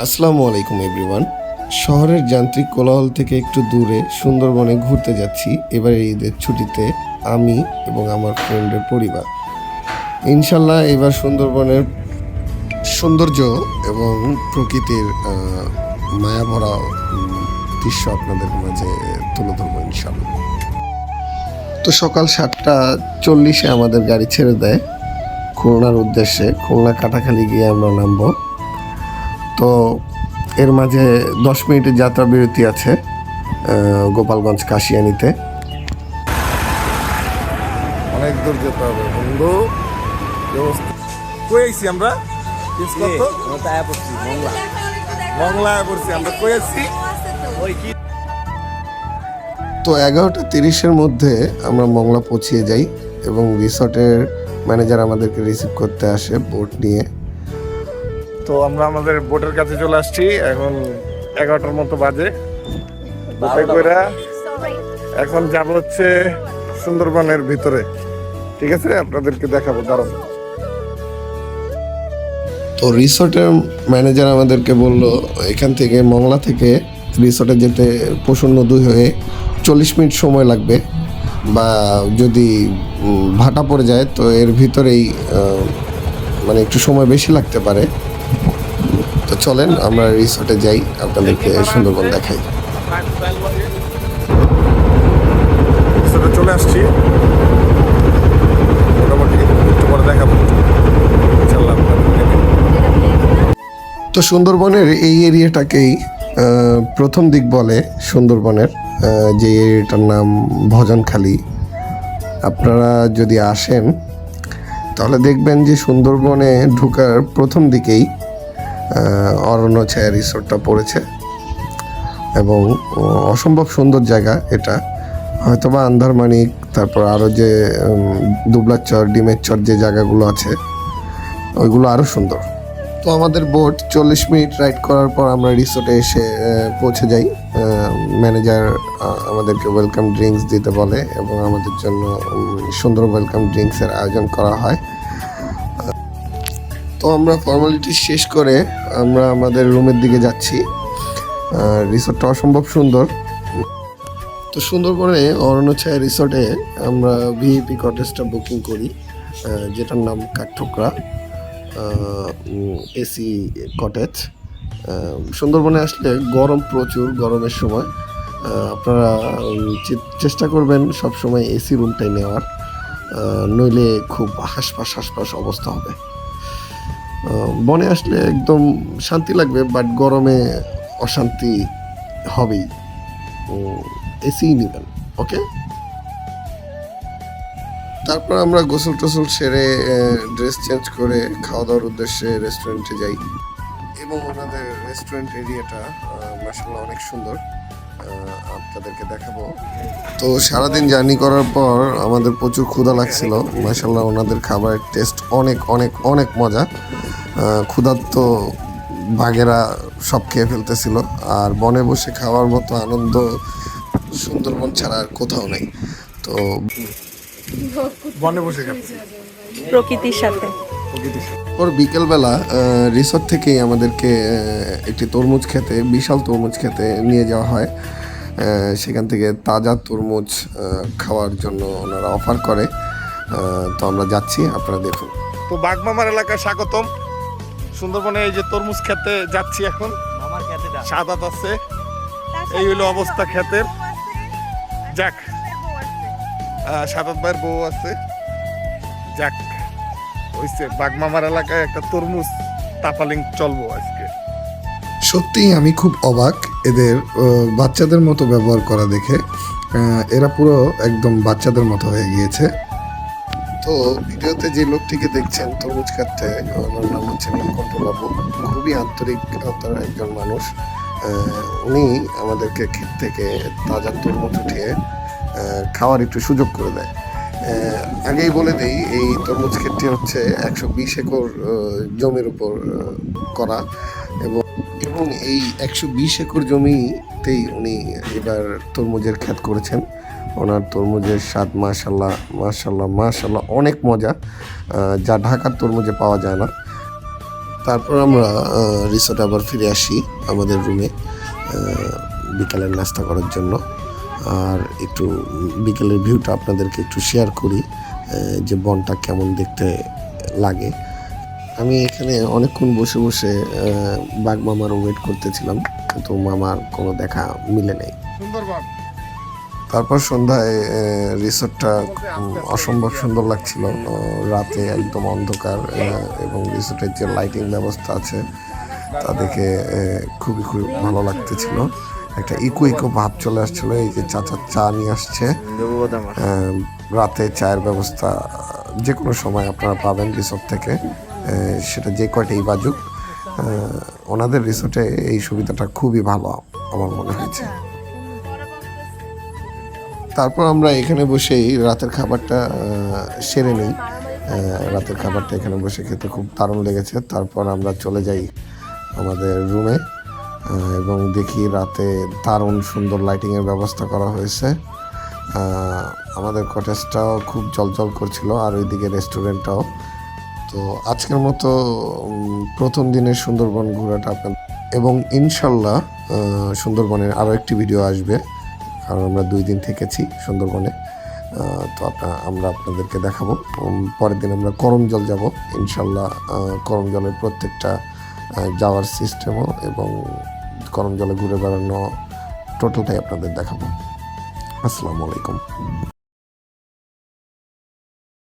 আসসালামু আলাইকুম এভরিওয়ান। শহরের যান্ত্রিক কোলাহল থেকে একটু দূরে সুন্দরবনে ঘুরতে যাচ্ছি এবারে ঈদের ছুটিতে আমি এবং আমার ফ্রেন্ডের পরিবার। ইনশাল্লাহ এবার সুন্দরবনের সৌন্দর্য এবং প্রকৃতির মায়াভরা দৃশ্য আপনাদের মাঝে তুলে ধরবো ইনশাল্লাহ। তো সকাল 7:40 আমাদের গাড়ি ছেড়ে দেয় খুলনার উদ্দেশ্যে। খুলনা কাটাখালী গিয়ে আমরা নামবো। তো এর মাঝে 10 মিনিটের যাত্রা বিরতি আছে গোপালগঞ্জ কাশিয়ানীতে। অনেক দূর যেতে হবে বন্ধু। কই আইছি আমরা? মংলায় পড়ছি আমরা। কই আছি? তো 11:30 মধ্যে আমরা মংলা পৌঁছিয়ে যাই এবং রিসর্টের ম্যানেজার আমাদেরকে রিসিভ করতে আসে বোট নিয়ে। তো আমরা আমাদের বোটের কাছে চলে আসছি। এখন 11টার মতো বাজে। বোটে কইরা এখন যাব হচ্ছে সুন্দরবনের ভিতরে। ঠিক আছে, আপনাদেরকে দেখাবো, দাঁড়ান। তো রিসর্টের ম্যানেজার আমাদেরকে বলল এখান থেকে মংলা থেকে রিসর্টে যেতে পশুর নদী হয়ে 40 মিনিট সময় লাগবে, বা যদি ভাটা পড়ে যায় তো এর ভিতরেই মানে একটু সময় বেশি লাগতে পারে। তো চলেন আমরা রিসর্টে যাই, আপনাদেরকে সুন্দরবন দেখাই। চলে আসছি, মোটামুটি একটু পরে দেখাবো। তো সুন্দরবনের এই এরিয়াটাকেই প্রথম দিক বলে সুন্দরবনের, যে এরিয়াটার নাম ভজনখালী। আপনারা যদি আসেন তাহলে দেখবেন যে সুন্দরবনে ঢোকার প্রথম দিকেই অরণ্য ছায়া রিসোর্টটা পড়েছে এবং অসম্ভব সুন্দর জায়গা এটা। হয়তোবা আন্ধারমানিক, তারপর আরও যে দুবলার চর, ডিমের চর যে জায়গাগুলো আছে ওইগুলো আরও সুন্দর। তো আমাদের বোট 40 মিনিট রাইড করার পর আমরা রিসোর্টে এসে পৌঁছে যাই। ম্যানেজার আমাদেরকে ওয়েলকাম ড্রিঙ্কস দিতে বলে এবং আমাদের জন্য সুন্দর ওয়েলকাম ড্রিঙ্কসের আয়োজন করা হয়। তো আমরা ফর্মালিটি শেষ করে আমরা আমাদের রুমের দিকে যাচ্ছি। রিসোর্টটা অসম্ভব সুন্দর। তো সুন্দরবনে অরণ্যছায়া রিসোর্টে আমরা ভিআইপি কটেজটা বুকিং করি, যেটার নাম কাঠঠোকরা এসি কটেজ। সুন্দরবনে আসলে গরম প্রচুর, গরমের সময় আপনারা চেষ্টা করবেন সবসময় এসি রুমটাই নেওয়ার, নইলে খুব হাঁসফাঁস অবস্থা হবে। বনে আসলে একদম শান্তি লাগবে, বাট গরমে অশান্তি হবেই। এসি নেবেন, ওকে। তারপর আমরা গোসল টোসল সেরে ড্রেস চেঞ্জ করে খাওয়া দাওয়ার উদ্দেশ্যে রেস্টুরেন্টে যাই এবং ওনাদের রেস্টুরেন্ট এরিয়াটা মাশাআল্লাহ অনেক সুন্দর, আপনাদেরকে দেখাবো। তো সারাদিন জার্নি করার পর আমাদের প্রচুর ক্ষুধা লাগছিল। মাশাআল্লাহ ওনাদের খাবারের টেস্ট অনেক অনেক অনেক মজা। ক্ষুধার্ত বাঘেরা সব খেয়ে ফেলতেছিল। আর বনে বসে খাওয়ার মতো আনন্দ সুন্দরবন ছাড়া আর কোথাও নেই। তো বনে বসে খাচ্ছি প্রকৃতির সাথে। ওর বিকেলবেলা রিসর্ট থেকেই আমাদেরকে একটি তরমুজ খেতে, বিশাল তরমুজ খেতে নিয়ে যাওয়া হয়। সেখান থেকে তাজা তরমুজ খাওয়ার জন্য ওনারা অফার করে। তো আমরা যাচ্ছি, আপনারা দেখুন। তো বাগমামার এলাকায় স্বাগতম। সুন্দরবনে এই যে তরমুজ খেতে যাচ্ছি এখন। সাদাত আছে, এই হলো অবস্থা ক্ষেতের। যাক, সাদাত ভাইয়ের বউ আছে। যাক হইছে, বাগমামার এলাকায় একটা তরমুজ তাপালিং চলবো আজকে। সত্যিই আমি খুব অবাক এদের বাচ্চাদের মতো ব্যবহার করা দেখে। এরা পুরো একদম বাচ্চাদের মতো হয়ে গিয়েছে। তো ভিডিওতে যে লোকটিকে দেখছেন তরমুজ খাচ্ছে, ওনার নাম হচ্ছে নীলকণ্ঠবাবু। খুবই আন্তরিক একজন মানুষ। উনি আমাদেরকে ক্ষেত থেকে তাজা তরমুজ উঠিয়ে খাওয়ার একটু সুযোগ করে দেয়। আগেই বলে দেই, এই তরমুজ ক্ষেতটি হচ্ছে 120 একর জমির উপর করা এবং এই 120 একর জমিতেই উনি এবার তরমুজের ক্ষেত করেছেন। ওনার তরমুজের স্বাদ মাশাআল্লাহ মাশাআল্লাহ মাশাআল্লাহ অনেক মজা, যা ঢাকার তরমুজে পাওয়া যায় না। তারপর আমরা রিসোর্টে আবার ফিরে আসি আমাদের রুমে বিকালের নাস্তা করার জন্য। আর একটু বিকেলের ভিউটা আপনাদেরকে একটু শেয়ার করি, যে বনটা কেমন দেখতে লাগে। আমি এখানে অনেকক্ষণ বসে বসে বাঘ মামার ওয়েট করতেছিলাম, কিন্তু মামার কোনো দেখা মিলে নেই। সুন্দরবন তারপর সন্ধ্যায় রিসোর্টটা অসম্ভব সুন্দর লাগছিল। রাতে একদম অন্ধকার, এবং রিসোর্টের যে লাইটিং ব্যবস্থা আছে তা দেখে খুবই ভালো লাগতেছিল। একটা ইকো ভাব চলে আসছিল। এই যে চাচা চা নিয়ে আসছে, রাতে চায়ের ব্যবস্থা যে কোনো সময় আপনারা পাবেন রিসোর্ট থেকে, সেটা যে কয়টাই বাজুক। ওনাদের রিসোর্টে এই সুবিধাটা খুবই ভালো আমার মনে হয়েছে। তারপর আমরা এখানে বসেই রাতের খাবারটা সেরে নিই। রাতের খাবারটা এখানে বসে খেতে খুব দারুণ লেগেছে। তারপর আমরা চলে যাই আমাদের রুমে, এবং দেখি রাতে দারুণ সুন্দর লাইটিংয়ের ব্যবস্থা করা হয়েছে। আমাদের কটেজটাও খুব জলজল করছিল, আর ওইদিকে রেস্টুরেন্টটাও। তো আজকের মতো প্রথম দিনের সুন্দরবন ঘোরাটা আপনার, এবং ইনশাল্লাহ সুন্দরবনের আরও একটি ভিডিও আসবে, কারণ আমরা 2 দিন থেকেছি সুন্দরবনে। তো আমরা আপনাদেরকে দেখাবো। পরের দিন আমরা করমজল যাব ইনশাল্লাহ। করমজলের প্রত্যেকটা যাওয়ার সিস্টেমও এবং করমজলে ঘুরে বেড়ানো টোটালটাই আপনাদের দেখাবো। আসসালামু আলাইকুম।